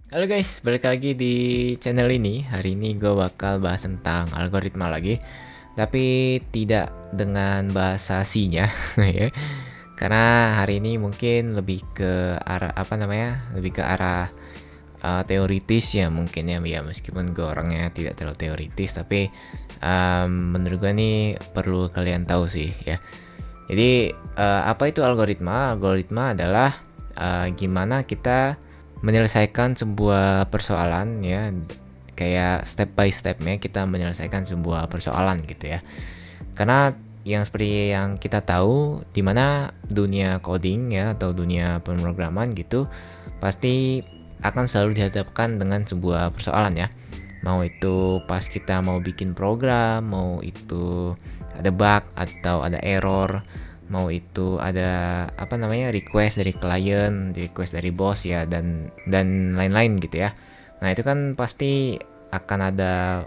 Halo guys, balik lagi di channel ini. Hari ini gue bakal bahas tentang algoritma lagi, tapi tidak dengan bahasa C-nya, ya. Karena hari ini mungkin lebih ke arah lebih ke arah teoritis ya mungkin ya. Ya meskipun gue orangnya tidak terlalu teoritis, tapi menurut gue nih perlu kalian tahu sih ya. Jadi apa itu algoritma? Algoritma adalah gimana kita menyelesaikan sebuah persoalan ya, kayak step by stepnya kita menyelesaikan sebuah persoalan gitu ya. Karena yang seperti yang kita tahu, dimana dunia coding ya atau dunia pemrograman gitu pasti akan selalu dihadapkan dengan sebuah persoalan ya. Mau itu pas kita mau bikin program, mau itu ada bug atau ada error, mau itu ada request dari klien, request dari bos ya, dan lain-lain gitu ya. Nah itu kan pasti akan ada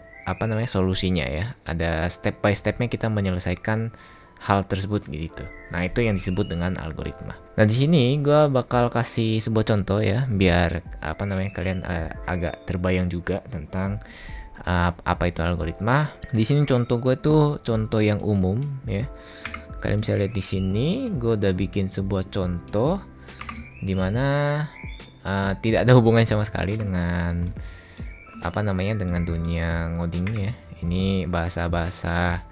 solusinya ya, ada step by stepnya kita menyelesaikan hal tersebut gitu. Nah itu yang disebut dengan algoritma. Nah di sini gue bakal kasih sebuah contoh ya, biar kalian agak terbayang juga tentang apa itu algoritma. Di sini contoh gue tuh contoh yang umum ya. Kalian bisa lihat di sini, gue udah bikin sebuah contoh dimana tidak ada hubungan sama sekali dengan dengan dunia ngoding ya. Ini bahasa-bahasa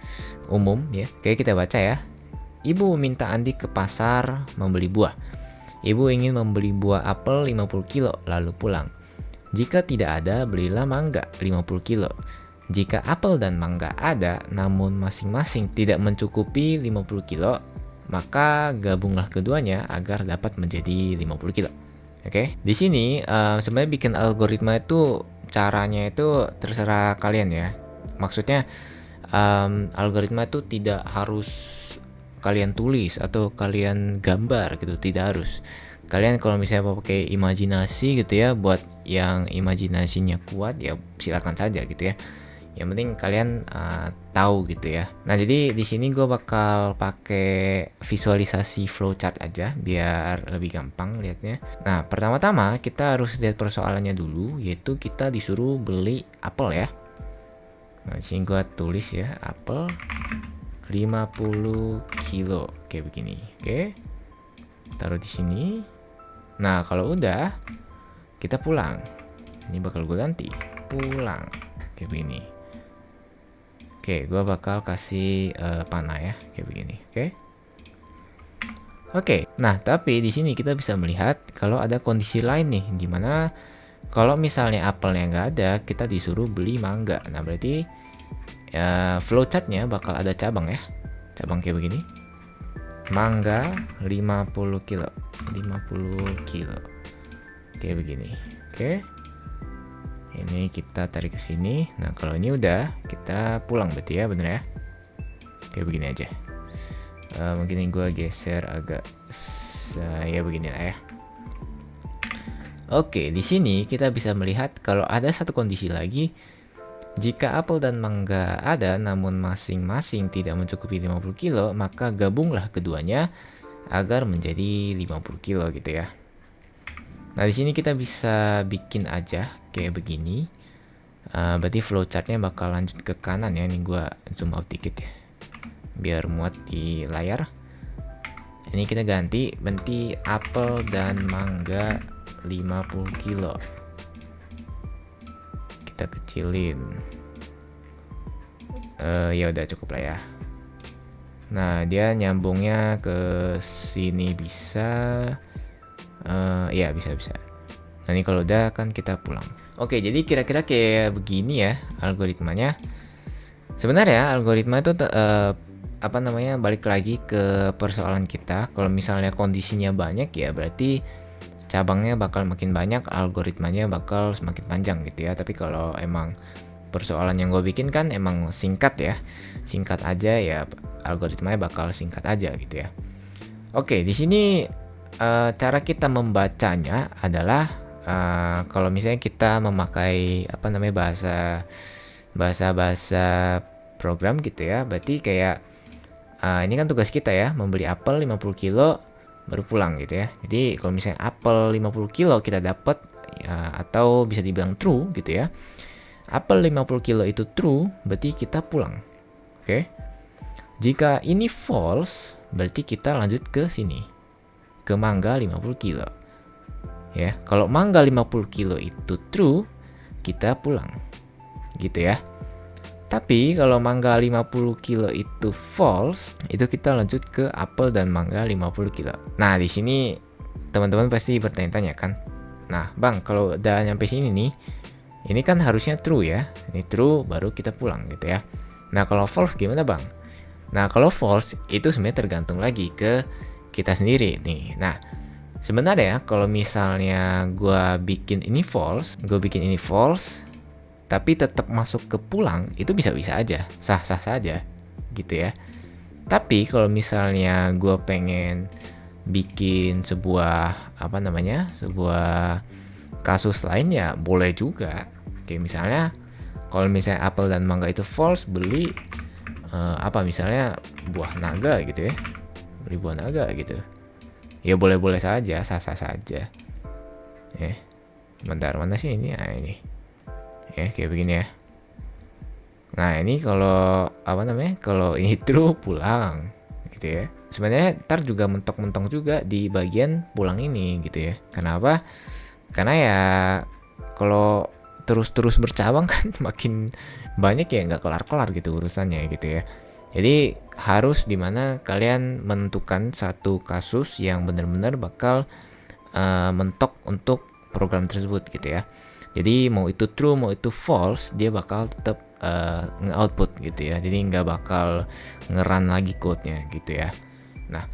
umum ya. Kayak kita baca ya. Ibu minta Andi ke pasar membeli buah. Ibu ingin membeli buah apel 50 kilo lalu pulang. Jika tidak ada, belilah mangga 50 kilo. Jika apel dan mangga ada, namun masing-masing tidak mencukupi 50 kilo, maka gabunglah keduanya agar dapat menjadi 50 kilo. Oke, di sini sebenarnya bikin algoritma itu caranya itu terserah kalian ya. Maksudnya algoritma itu tidak harus kalian tulis atau kalian gambar gitu, tidak harus. Kalian kalau misalnya pakai imajinasi gitu ya, buat yang imajinasinya kuat ya silakan saja gitu ya. Yang penting kalian tahu gitu ya. Nah jadi di sini gue bakal pakai visualisasi flowchart aja biar lebih gampang lihatnya. Nah pertama-tama kita harus lihat persoalannya dulu, yaitu kita disuruh beli apel ya. Nah di sini gue tulis ya, apel 50 kilo kayak begini. Oke, taruh di sini. Nah kalau udah kita pulang. Ini bakal gue ganti pulang kayak begini. Oke, gue bakal kasih panah ya, kayak begini. Oke. Nah tapi di sini kita bisa melihat kalau ada kondisi lain nih, dimana kalau misalnya apelnya nggak ada, kita disuruh beli mangga. Nah berarti flowchartnya bakal ada cabang ya, cabang kayak begini. Mangga 50 kilo, 50 kilo, kayak begini. Oke. Ini kita tarik ke sini. Nah kalau ini udah, kita pulang berarti ya, bener ya. Kayak begini aja. Mungkin ini gue geser agak ya begini lah ya. Oke, di sini kita bisa melihat kalau ada satu kondisi lagi. Jika apel dan mangga ada namun masing-masing tidak mencukupi 50 kilo, maka gabunglah keduanya agar menjadi 50 kilo gitu ya. Nah di sini kita bisa bikin aja kayak begini. Berarti flowchartnya bakal lanjut ke kanan ya. Ini gue zoom out dikit ya, biar muat di layar. Ini kita ganti apel dan mangga 50 kilo. Kita kecilin. Ya udah cukup lah ya. Nah dia nyambungnya ke sini bisa. Ya bisa. Nah ini kalau udah kan kita pulang. Oke, jadi kira-kira kayak begini ya algoritmanya. Sebenarnya algoritma itu balik lagi ke persoalan kita. Kalau misalnya kondisinya banyak ya berarti cabangnya bakal makin banyak, algoritmanya bakal semakin panjang gitu ya. Tapi kalau emang persoalan yang gue bikin kan emang singkat ya, singkat aja ya, algoritmanya bakal singkat aja gitu ya. Oke, di sini cara kita membacanya adalah kalau misalnya kita memakai bahasa program gitu ya, berarti kayak ini kan tugas kita ya, membeli apel 50 kilo baru pulang gitu ya. Jadi kalau misalnya apel 50 kilo kita dapat, ya, atau bisa dibilang true gitu ya. Apel 50 kilo itu true, berarti kita pulang. Oke. Jika ini false, berarti kita lanjut ke sini. Ke mangga 50 kilo. Ya, kalau mangga 50 kilo itu true, kita pulang. Gitu ya. Tapi kalau mangga 50 kilo itu false, itu kita lanjut ke apel dan mangga 50 kilo. Nah, di sini teman-teman pasti bertanya-tanya kan. Nah, Bang, kalau udah nyampe sini nih, ini kan harusnya true ya. Ini true baru kita pulang gitu ya. Nah, kalau false gimana, Bang? Nah, kalau false itu sebenarnya tergantung lagi ke kita sendiri nih. Nah, sebenarnya kalau misalnya gue bikin ini false, tapi tetap masuk ke pulang, itu bisa-bisa aja, sah-sah saja gitu ya. Tapi kalau misalnya gue pengen bikin sebuah sebuah kasus lain ya boleh juga. Kayak misalnya kalau misalnya apel dan mangga itu false, beli misalnya buah naga gitu ya, beli buah naga gitu, ya boleh-boleh saja, sah-sah saja. Bentar, mana sih ini? Nah, ini ya kayak begini ya. Nah, ini kalau kalau ini true pulang gitu ya. Sebenarnya ntar juga mentok-mentok juga di bagian pulang ini gitu ya. Kenapa? Karena ya kalau terus-terus bercabang kan makin banyak ya, nggak kelar-kelar gitu urusannya gitu ya. Jadi harus dimana kalian menentukan satu kasus yang benar-benar bakal mentok untuk program tersebut gitu ya. Jadi mau itu true mau itu false, dia bakal tetap nge-output gitu ya. Jadi nggak bakal nge-run lagi code-nya gitu ya. Nah,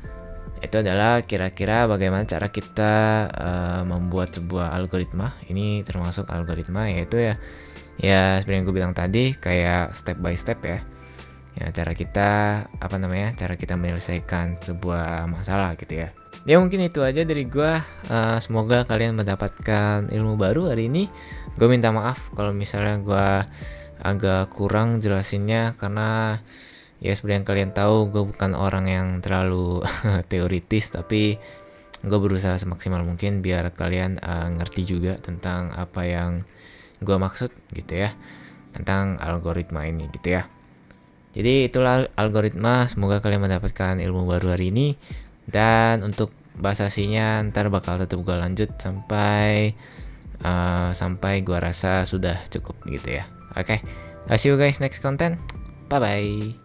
itu adalah kira-kira bagaimana cara kita membuat sebuah algoritma. Ini termasuk algoritma, yaitu ya seperti yang gue bilang tadi, kayak step by step ya. Ya, cara kita cara kita menyelesaikan sebuah masalah gitu ya. Ya mungkin itu aja dari gue. Semoga kalian mendapatkan ilmu baru hari ini. Gue minta maaf kalau misalnya gue agak kurang jelasinnya, karena ya seperti yang kalian tahu gue bukan orang yang terlalu teoritis, tapi gue berusaha semaksimal mungkin biar kalian ngerti juga tentang apa yang gue maksud gitu ya, tentang algoritma ini gitu ya. Jadi itulah algoritma, semoga kalian mendapatkan ilmu baru hari ini. Dan untuk bahasa aslinya ntar bakal tetap gue lanjut sampai gue rasa sudah cukup gitu ya. Oke, see you guys next content. Bye bye.